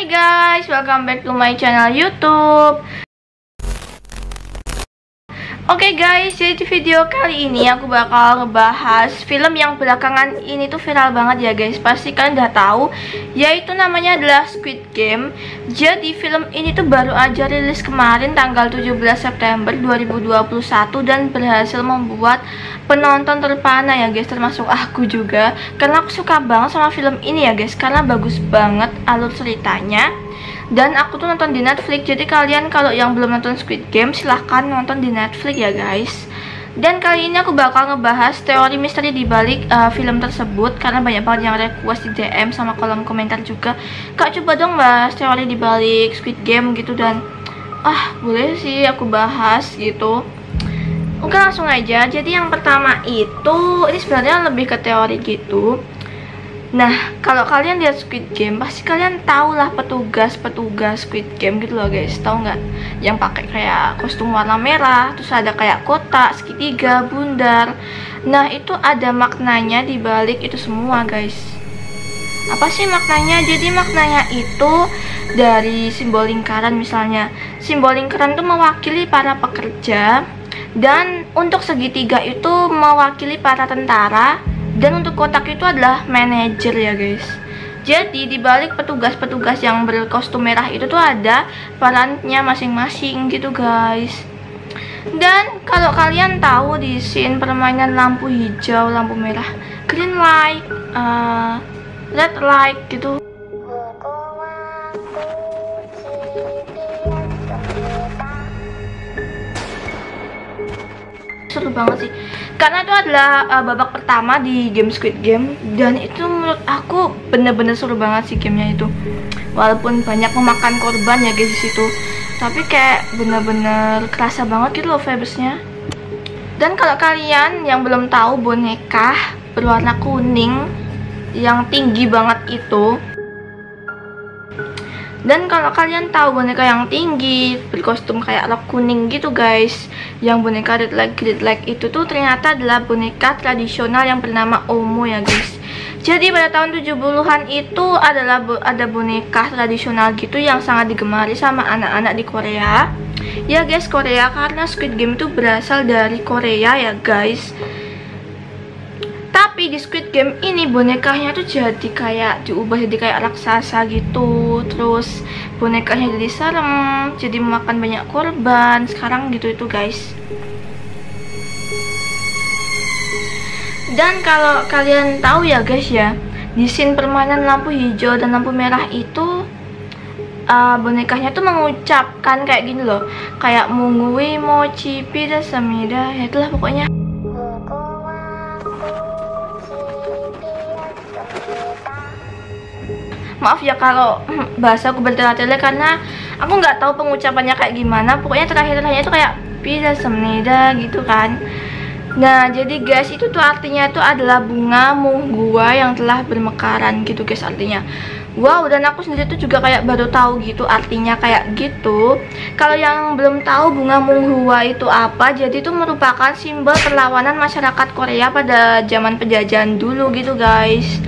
Hai guys, welcome back to my channel YouTube. Oke guys, jadi di video kali ini aku bakal ngebahas film yang belakangan ini tuh viral banget ya guys. Pasti kalian udah tahu, yaitu namanya adalah Squid Game. Jadi film ini tuh baru aja rilis kemarin tanggal 17 September 2021 dan berhasil membuat penonton terpana ya guys, termasuk aku juga. Karena aku suka banget sama film ini ya guys, karena bagus banget alur ceritanya. Dan aku tuh nonton di Netflix, jadi kalian kalau yang belum nonton Squid Game silahkan nonton di Netflix ya guys. Dan kali ini aku bakal ngebahas teori misteri di balik film tersebut, karena banyak banget yang request di DM sama kolom komentar juga, Kak coba dong bahas teori di balik Squid Game gitu. Dan boleh sih aku bahas gitu. Oke, langsung aja. Jadi yang pertama itu, ini sebenarnya lebih ke teori gitu. Nah, kalau kalian lihat Squid Game, pasti kalian tahu lah petugas Squid Game gitu loh guys. Tahu nggak? Yang pakai kayak kostum warna merah, terus ada kayak kotak, segitiga, bundar. Nah, itu ada maknanya di balik itu semua guys. Apa sih maknanya? Jadi maknanya itu dari simbol lingkaran misalnya. Simbol lingkaran itu mewakili para pekerja, dan untuk segitiga itu mewakili para tentara. Dan untuk kotak itu adalah manajer ya guys. Jadi dibalik petugas-petugas yang berkostum merah itu tuh ada perannya masing-masing gitu guys. Dan kalau kalian tahu di scene permainan lampu hijau, lampu merah, green light, red light gitu, seru banget sih, karena itu adalah babak pertama di game Squid Game. Dan itu menurut aku bener-bener seru banget sih gamenya itu. Walaupun banyak memakan korban ya guys di situ, tapi kayak bener-bener kerasa banget gitu loh vibesnya. Dan kalau kalian yang belum tahu, boneka berwarna kuning yang tinggi banget itu, dan kalau kalian tahu boneka yang tinggi berkostum kayak rok kuning gitu guys, yang boneka red light itu tuh ternyata adalah boneka tradisional yang bernama Omo ya guys. Jadi pada tahun 70-an itu ada boneka tradisional gitu yang sangat digemari sama anak-anak di Korea. Ya guys, Korea, karena Squid Game itu berasal dari Korea ya guys. Tapi di Squid Game ini bonekanya tuh jadi kayak diubah jadi kayak raksasa gitu. Terus bonekanya jadi serem, jadi memakan banyak korban sekarang gitu itu guys. Dan kalau kalian tahu ya guys ya, di scene permainan lampu hijau dan lampu merah itu bonekanya tuh mengucapkan kayak gini loh, kayak mungui mochi pida samida, ya itulah pokoknya. Maaf ya kalau bahasa aku bertele-tele, karena aku nggak tahu pengucapannya kayak gimana. Pokoknya terakhir-terakhirnya itu kayak pida semnida gitu kan. Nah, jadi guys, itu tuh artinya itu adalah bunga munghua yang telah bermekaran gitu guys artinya. Wow, dan aku sendiri tuh juga kayak baru tahu gitu artinya kayak gitu. Kalau yang belum tahu bunga munghua itu apa, jadi itu merupakan simbol perlawanan masyarakat Korea pada zaman penjajahan dulu gitu guys.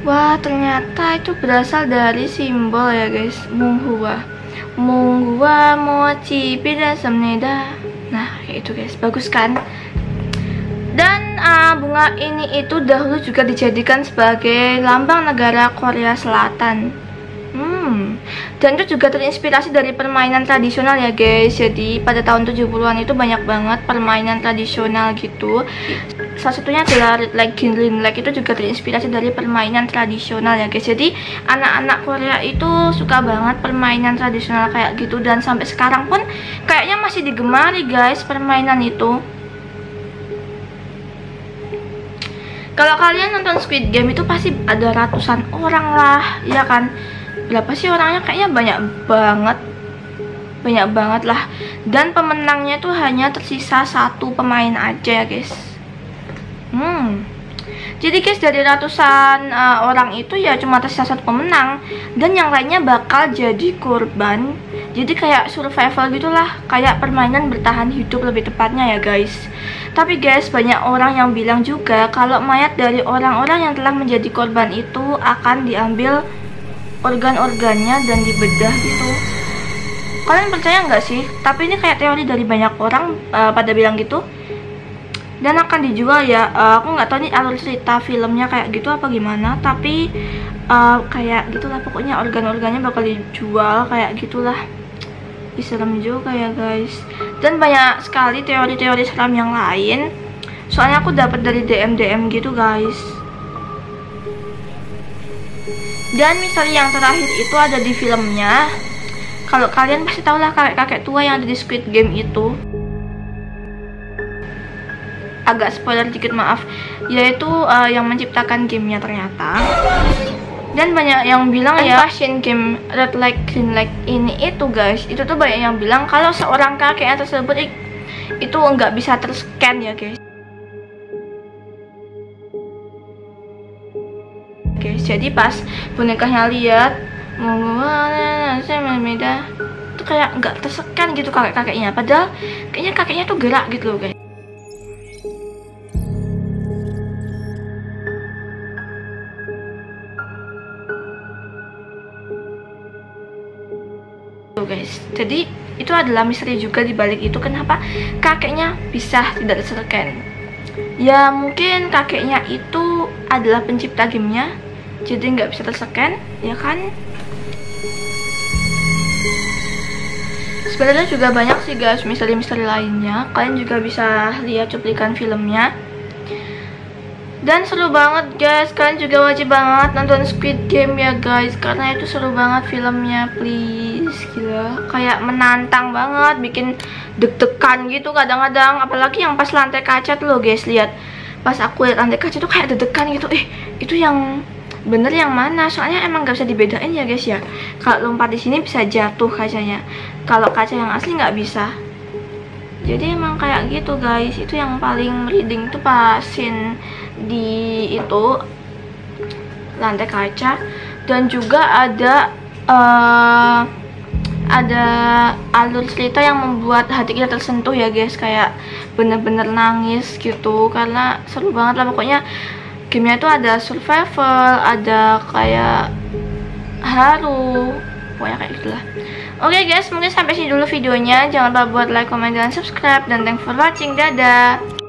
Wah, ternyata itu berasal dari simbol ya guys, munghua mochi pida samnida. Nah, kayak itu guys, bagus kan? Dan bunga ini itu dahulu juga dijadikan sebagai lambang negara Korea Selatan. Dan itu juga terinspirasi dari permainan tradisional ya guys. Jadi pada tahun 70-an itu banyak banget permainan tradisional gitu. Salah satunya adalah red light, green light, itu juga terinspirasi dari permainan tradisional ya guys. Jadi anak-anak Korea itu suka banget permainan tradisional kayak gitu. Dan sampai sekarang pun kayaknya masih digemari guys permainan itu. Kalau kalian nonton Squid Game itu pasti ada ratusan orang lah, ya kan? Berapa sih orangnya? Kayaknya banyak banget lah. Dan pemenangnya tuh hanya tersisa satu pemain aja ya guys. Jadi guys, dari ratusan orang itu ya cuma tersisa satu pemenang, dan yang lainnya bakal jadi korban. Jadi kayak survival gitulah, kayak permainan bertahan hidup lebih tepatnya ya guys. Tapi guys, banyak orang yang bilang juga kalau mayat dari orang-orang yang telah menjadi korban itu akan diambil organ-organnya dan dibedah gitu. Kalian percaya nggak sih? Tapi ini kayak teori dari banyak orang pada bilang gitu. Dan akan dijual ya. Aku nggak tahu nih alur cerita filmnya kayak gitu apa gimana. Tapi kayak gitulah pokoknya, organ-organnya bakal dijual kayak gitulah. Serem juga ya guys. Dan banyak sekali teori-teori seram yang lain. Soalnya aku dapat dari DM gitu guys. Dan misteri yang terakhir itu ada di filmnya. Kalau kalian pasti tahu lah kakek-kakek tua yang ada di Squid Game itu. Agak spoiler dikit maaf. Yaitu yang menciptakan gamenya ternyata. Dan banyak yang bilang ya, passion game red light green light ini itu guys, itu tuh banyak yang bilang kalau seorang kakek tersebut itu nggak bisa terscan ya guys. Jadi pas bonekanya lihat itu kayak nggak terscan gitu kakek-kakeknya, padahal kayaknya kakeknya tuh gerak gitu loh guys. Guys, jadi itu adalah misteri juga di balik itu, kenapa kakeknya bisa tidak terscan. Ya mungkin kakeknya itu adalah pencipta gamenya, jadi nggak bisa terscan, ya kan? Sebenarnya juga banyak sih guys misteri-misteri lainnya. Kalian juga bisa lihat cuplikan filmnya. Dan seru banget guys, kalian juga wajib banget nonton Squid Game ya guys, karena itu seru banget filmnya, please. Gila, kayak menantang banget, bikin deg-degan gitu kadang-kadang. Apalagi yang pas lantai kaca tuh loh guys, lihat. Pas aku lihat lantai kaca tuh kayak deg-degan gitu. Itu yang bener yang mana? Soalnya emang gak bisa dibedain ya guys ya. Kalau lompat di sini bisa jatuh kacanya, kalau kaca yang asli nggak bisa. Jadi emang kayak gitu guys. Itu yang paling merinding tuh pas scene di itu lantai kaca. Dan juga ada alur cerita yang membuat hati kita tersentuh ya guys, kayak bener-bener nangis gitu, karena seru banget lah pokoknya. Gamenya itu ada survival, ada kayak haru, pokoknya kayak gitulah. Oke guys, mungkin sampai sini dulu videonya. Jangan lupa buat like, comment, dan subscribe. Dan thanks for watching. Dadah.